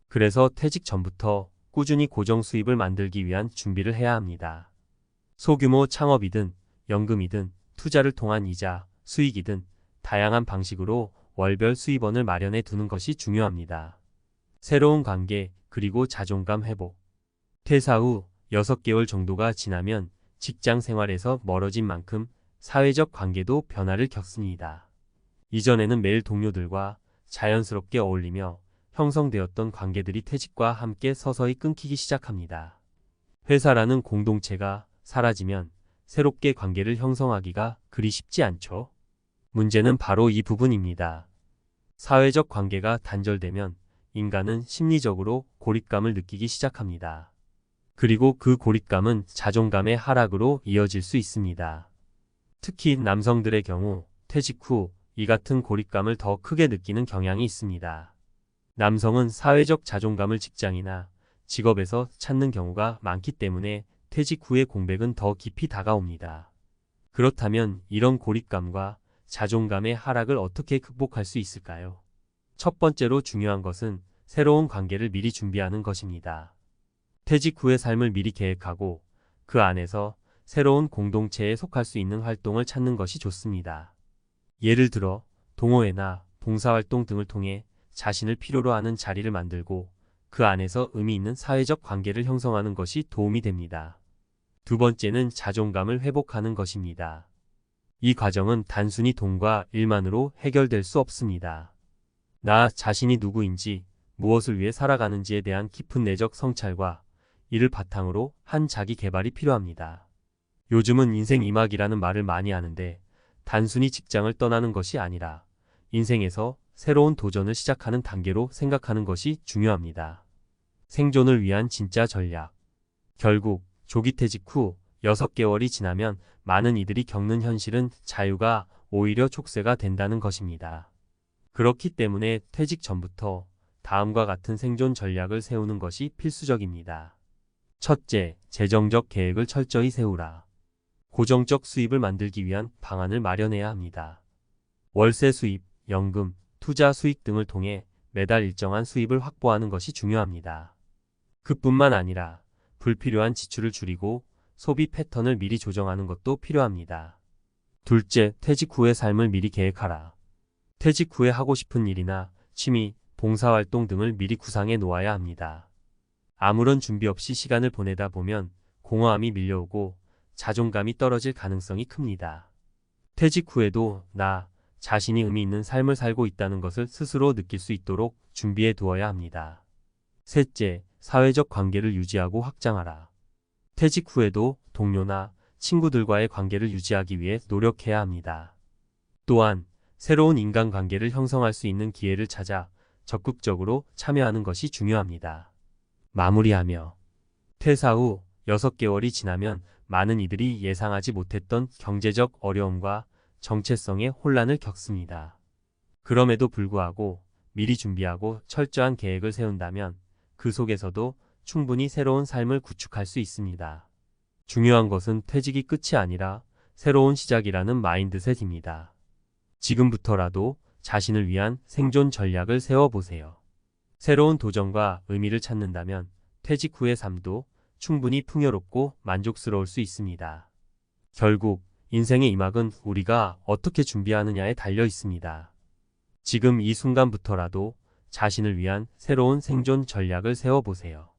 Speaker 1: 그래서 퇴직 전부터 꾸준히 고정 수입을 만들기 위한 준비를 해야 합니다. 소규모 창업이든 연금이든 투자를 통한 이자, 수익이든 다양한 방식으로 월별 수입원을 마련해 두는 것이 중요합니다. 새로운 관계, 그리고 자존감 회복. 퇴사 후 6개월 정도가 지나면 직장 생활에서 멀어진 만큼 사회적 관계도 변화를 겪습니다. 이전에는 매일 동료들과 자연스럽게 어울리며 형성되었던 관계들이 퇴직과 함께 서서히 끊기기 시작합니다. 회사라는 공동체가 사라지면 새롭게 관계를 형성하기가 그리 쉽지 않죠. 문제는 바로 이 부분입니다. 사회적 관계가 단절되면 인간은 심리적으로 고립감을 느끼기 시작합니다. 그리고 그 고립감은 자존감의 하락으로 이어질 수 있습니다. 특히 남성들의 경우 퇴직 후 이 같은 고립감을 더 크게 느끼는 경향이 있습니다. 남성은 사회적 자존감을 직장이나 직업에서 찾는 경우가 많기 때문에 퇴직 후의 공백은 더 깊이 다가옵니다. 그렇다면 이런 고립감과 자존감의 하락을 어떻게 극복할 수 있을까요? 첫 번째로 중요한 것은 새로운 관계를 미리 준비하는 것입니다. 퇴직 후의 삶을 미리 계획하고 그 안에서 새로운 공동체에 속할 수 있는 활동을 찾는 것이 좋습니다. 예를 들어 동호회나 봉사활동 등을 통해 자신을 필요로 하는 자리를 만들고 그 안에서 의미 있는 사회적 관계를 형성하는 것이 도움이 됩니다. 두 번째는 자존감을 회복하는 것입니다. 이 과정은 단순히 돈과 일만으로 해결될 수 없습니다. 나 자신이 누구인지, 무엇을 위해 살아가는지에 대한 깊은 내적 성찰과 이를 바탕으로 한 자기 개발이 필요합니다. 요즘은 인생 2막이라는 말을 많이 하는데 단순히 직장을 떠나는 것이 아니라 인생에서 새로운 도전을 시작하는 단계로 생각하는 것이 중요합니다. 생존을 위한 진짜 전략. 결국 조기 퇴직 후 6개월이 지나면 많은 이들이 겪는 현실은 자유가 오히려 촉새가 된다는 것입니다. 그렇기 때문에 퇴직 전부터 다음과 같은 생존 전략을 세우는 것이 필수적입니다. 첫째, 재정적 계획을 철저히 세우라. 고정적 수입을 만들기 위한 방안을 마련해야 합니다. 월세 수입, 연금, 투자 수익 등을 통해 매달 일정한 수입을 확보하는 것이 중요합니다. 그뿐만 아니라 불필요한 지출을 줄이고 소비 패턴을 미리 조정하는 것도 필요합니다. 둘째, 퇴직 후의 삶을 미리 계획하라. 퇴직 후에 하고 싶은 일이나 취미, 봉사활동 등을 미리 구상해 놓아야 합니다. 아무런 준비 없이 시간을 보내다 보면 공허함이 밀려오고 자존감이 떨어질 가능성이 큽니다. 퇴직 후에도 나 자신이 의미 있는 삶을 살고 있다는 것을 스스로 느낄 수 있도록 준비해 두어야 합니다. 셋째, 사회적 관계를 유지하고 확장하라. 퇴직 후에도 동료나 친구들과의 관계를 유지하기 위해 노력해야 합니다. 또한 새로운 인간관계를 형성할 수 있는 기회를 찾아 적극적으로 참여하는 것이 중요합니다. 마무리하며 퇴사 후 6개월이 지나면 많은 이들이 예상하지 못했던 경제적 어려움과 정체성의 혼란을 겪습니다. 그럼에도 불구하고 미리 준비하고 철저한 계획을 세운다면 그 속에서도 충분히 새로운 삶을 구축할 수 있습니다. 중요한 것은 퇴직이 끝이 아니라 새로운 시작이라는 마인드셋입니다. 지금부터라도 자신을 위한 생존 전략을 세워보세요. 새로운 도전과 의미를 찾는다면 퇴직 후의 삶도 충분히 풍요롭고 만족스러울 수 있습니다. 결국 인생의 이막은 우리가 어떻게 준비하느냐에 달려 있습니다. 지금 이 순간부터라도 자신을 위한 새로운 생존 전략을 세워보세요.